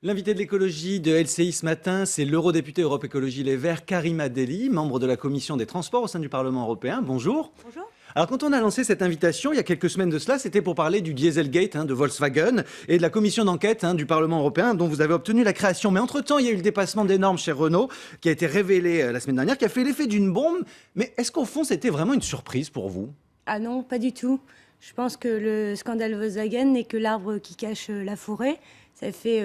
L'invité de l'écologie de LCI ce matin, c'est l'eurodéputé Europe Écologie Les Verts, Karima Delli, membre de la commission des transports au sein du Parlement européen. Bonjour. Bonjour. Alors quand on a lancé cette invitation, il y a quelques semaines de cela, c'était pour parler du Dieselgate de Volkswagen et de la commission d'enquête du Parlement européen dont vous avez obtenu la création. Mais entre-temps, il y a eu le dépassement des normes chez Renault qui a été révélé la semaine dernière, qui a fait l'effet d'une bombe. Mais est-ce qu'au fond, c'était vraiment une surprise pour vous? Ah non, pas du tout. Je pense que le scandale Volkswagen n'est que l'arbre qui cache la forêt. Ça fait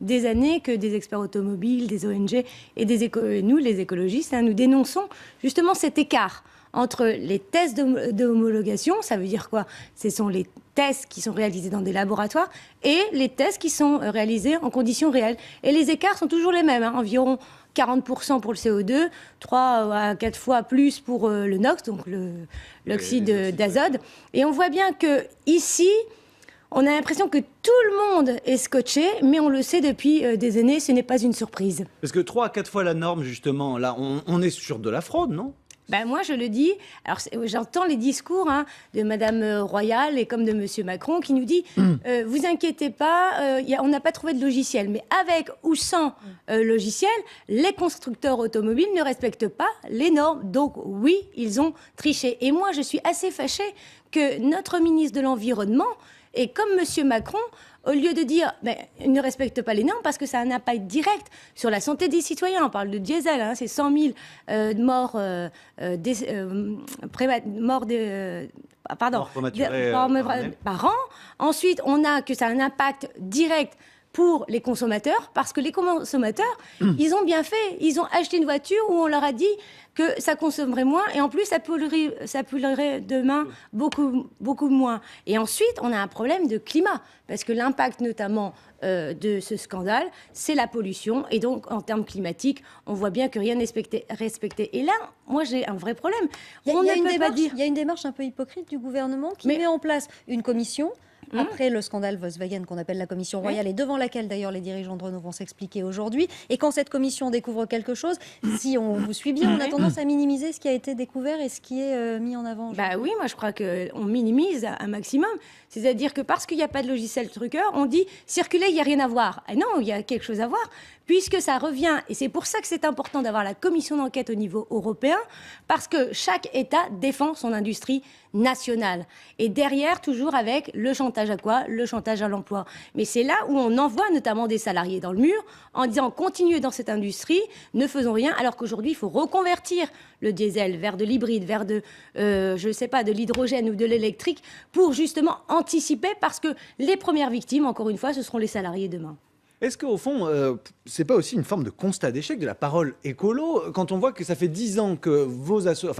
des années que des experts automobiles, des ONG et nous, les écologistes, nous dénonçons justement cet écart entre les tests d'homologation, ça veut dire quoi? Ce sont les tests qui sont réalisés dans des laboratoires et les tests qui sont réalisés en conditions réelles. Et les écarts sont toujours les mêmes, environ 40% pour le CO2, 3 à 4 fois plus pour le NOx, donc l'oxyde d'azote. Et on voit bien que ici, on a l'impression que tout le monde est scotché, mais on le sait depuis des années, ce n'est pas une surprise. Parce que 3 à 4 fois la norme, justement, là, on est sur de la fraude, non? Ben moi, je le dis, alors j'entends les discours de Madame Royal et comme de Monsieur Macron qui nous dit vous inquiétez pas, on n'a pas trouvé de logiciel. Mais avec ou sans logiciel, les constructeurs automobiles ne respectent pas les normes. Donc oui, ils ont triché. Et moi, je suis assez fâchée que notre ministre de l'Environnement, et comme Monsieur Macron, au lieu de dire ils ne respectent pas les normes parce que ça a un impact direct sur la santé des citoyens. On parle de diesel, c'est 100 000 morts par an. Ensuite, on a que ça a un impact direct pour les consommateurs, parce que les consommateurs, ils ont bien fait. Ils ont acheté une voiture où on leur a dit que ça consommerait moins et en plus ça polluerait demain beaucoup moins. Et ensuite, on a un problème de climat, parce que l'impact notamment de ce scandale, c'est la pollution. Et donc, en termes climatiques, on voit bien que rien n'est respecté. Et là, moi, j'ai un vrai problème. Il y a une démarche un peu hypocrite du gouvernement qui met en place une commission après le scandale Volkswagen qu'on appelle la commission royale et devant laquelle d'ailleurs les dirigeants de Renault vont s'expliquer aujourd'hui. Et quand cette commission découvre quelque chose, si on vous suit bien, on a tendance à minimiser ce qui a été découvert et ce qui est mis en avant. Bah oui, moi je crois qu'on minimise un maximum. C'est-à-dire que parce qu'il n'y a pas de logiciel truqueur, on dit circuler, il n'y a rien à voir. Et non, il y a quelque chose à voir, puisque ça revient. Et c'est pour ça que c'est important d'avoir la commission d'enquête au niveau européen, parce que chaque État défend son industrie nationale. Et derrière, toujours avec le chantage à quoi? Le chantage à l'emploi. Mais c'est là où on envoie notamment des salariés dans le mur en disant continuez dans cette industrie, ne faisons rien, alors qu'aujourd'hui, il faut reconvertir le diesel vers de l'hybride, vers de l'hydrogène ou de l'électrique pour justement anticiper, parce que les premières victimes, encore une fois, ce seront les salariés demain. Est-ce qu'au fond, c'est pas aussi une forme de constat d'échec de la parole écolo quand on voit que ça fait 10 ans que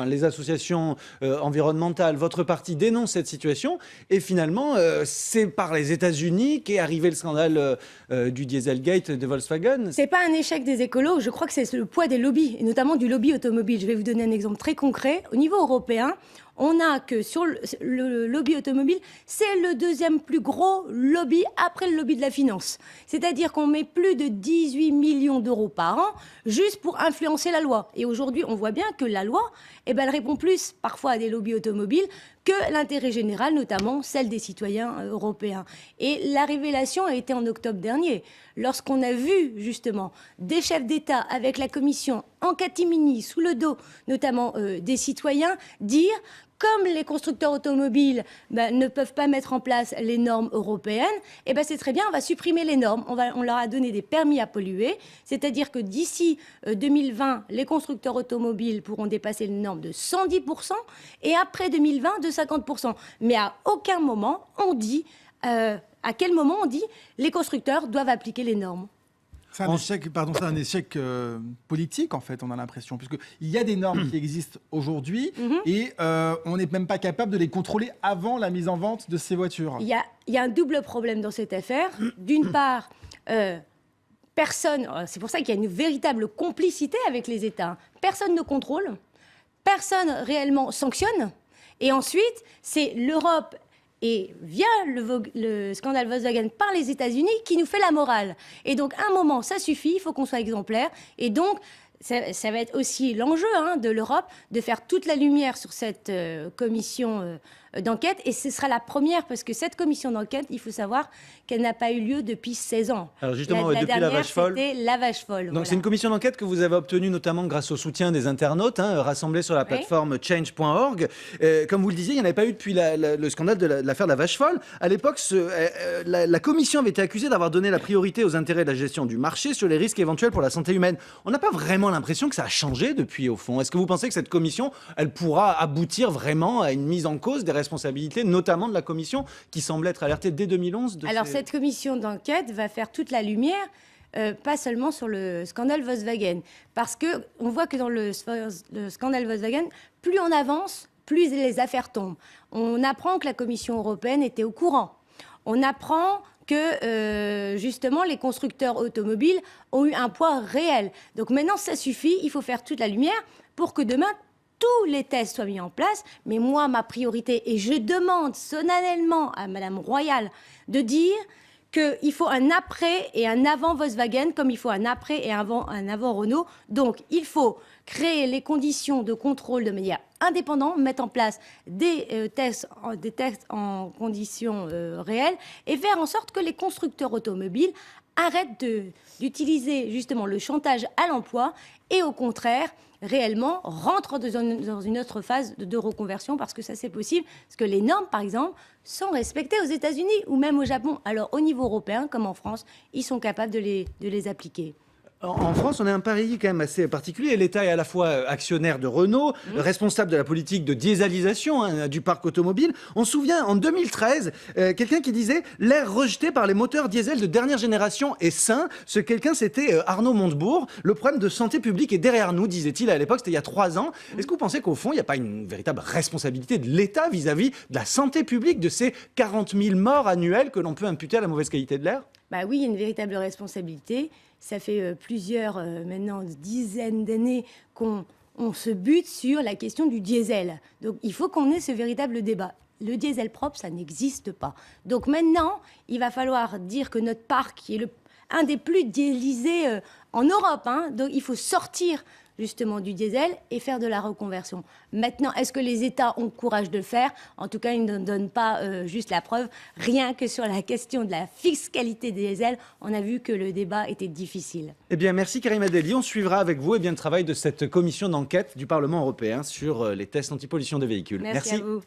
les associations environnementales, votre parti dénoncent cette situation et finalement c'est par les États-Unis qu'est arrivé le scandale du Dieselgate de Volkswagen? C'est pas un échec des écolos, je crois que c'est le poids des lobbies et notamment du lobby automobile. Je vais vous donner un exemple très concret. Au niveau européen, on a que sur le lobby automobile, c'est le deuxième plus gros lobby après le lobby de la finance. C'est-à-dire qu'on met plus de 18 millions d'euros par an juste pour influencer la loi. Et aujourd'hui, on voit bien que la loi, elle répond plus parfois à des lobbies automobiles que l'intérêt général, notamment celle des citoyens européens. Et la révélation a été en octobre dernier, lorsqu'on a vu justement des chefs d'État avec la commission en catimini, sous le dos notamment des citoyens, dire comme les constructeurs automobiles ne peuvent pas mettre en place les normes européennes, c'est très bien, on va supprimer les normes. On leur a donné des permis à polluer, c'est-à-dire que d'ici 2020, les constructeurs automobiles pourront dépasser les normes de 110% et après 2020 de 50%. Mais à aucun moment on dit, à quel moment on dit les constructeurs doivent appliquer les normes. C'est un échec politique, en fait, on a l'impression, puisqu'il y a des normes qui existent aujourd'hui et on n'est même pas capable de les contrôler avant la mise en vente de ces voitures. Il y a un double problème dans cette affaire. D'une part, personne, c'est pour ça qu'il y a une véritable complicité avec les États. Personne ne contrôle, personne réellement sanctionne. Et ensuite, c'est l'Europe et via le scandale Volkswagen par les États-Unis qui nous fait la morale. Et donc, à un moment, ça suffit, il faut qu'on soit exemplaire. Et donc, ça va être aussi l'enjeu de l'Europe de faire toute la lumière sur cette commission d'enquête, et ce sera la première, parce que cette commission d'enquête, il faut savoir qu'elle n'a pas eu lieu depuis 16 ans. Alors justement, la depuis la dernière, vache folle. c'était la vache folle. Donc voilà. c'est une commission d'enquête que vous avez obtenue notamment grâce au soutien des internautes, rassemblés sur la plateforme change.org. Comme vous le disiez, il n'y en avait pas eu depuis le scandale de l'affaire de la vache folle. À l'époque, la commission avait été accusée d'avoir donné la priorité aux intérêts de la gestion du marché sur les risques éventuels pour la santé humaine. On n'a pas vraiment l'impression que ça a changé depuis, au fond. Est-ce que vous pensez que cette commission, elle pourra aboutir vraiment à une mise en cause des responsabilités, notamment de la commission, qui semble être alertée dès 2011 Alors cette commission d'enquête va faire toute la lumière, pas seulement sur le scandale Volkswagen, parce qu'on voit que dans le scandale Volkswagen, plus on avance, plus les affaires tombent. On apprend que la Commission européenne était au courant. On apprend que justement les constructeurs automobiles ont eu un poids réel. Donc maintenant, ça suffit, il faut faire toute la lumière pour que demain, tous les tests soient mis en place. Mais moi, ma priorité, et je demande solennellement à Madame Royal de dire qu'il faut un après et un avant Volkswagen, comme il faut un après et un avant Renault. Donc, il faut créer les conditions de contrôle de manière indépendante, mettre en place des tests en conditions réelles et faire en sorte que les constructeurs automobiles arrêtent d'utiliser justement le chantage à l'emploi et au contraire, réellement, rentrent dans une autre phase de reconversion, parce que ça c'est possible, parce que les normes, par exemple, sont respectées aux États-Unis ou même au Japon. Alors au niveau européen, comme en France, ils sont capables de les appliquer. En France, on est un pays quand même assez particulier. L'État est à la fois actionnaire de Renault, responsable de la politique de dieselisation du parc automobile. On se souvient, en 2013, quelqu'un qui disait « L'air rejeté par les moteurs diesel de dernière génération est sain ». Ce quelqu'un, c'était Arnaud Montebourg. Le problème de santé publique est derrière nous, disait-il à l'époque, c'était il y a 3 ans. Est-ce que vous pensez qu'au fond, il n'y a pas une véritable responsabilité de l'État vis-à-vis de la santé publique, de ces 40 000 morts annuelles que l'on peut imputer à la mauvaise qualité de l'air ? Bah oui, il y a une véritable responsabilité. Ça fait plusieurs, maintenant, dizaines d'années qu'on se bute sur la question du diesel. Donc, il faut qu'on ait ce véritable débat. Le diesel propre, ça n'existe pas. Donc, maintenant, il va falloir dire que notre parc, qui est un des plus dieselisés en Europe, donc il faut sortir justement du diesel et faire de la reconversion. Maintenant, est-ce que les États ont le courage de le faire ? En tout cas, ils ne donnent pas juste la preuve. Rien que sur la question de la fiscalité des diesel, on a vu que le débat était difficile. Eh bien, merci Karima Delli. On suivra avec vous le travail de cette commission d'enquête du Parlement européen sur les tests anti-pollution des véhicules. Merci à vous.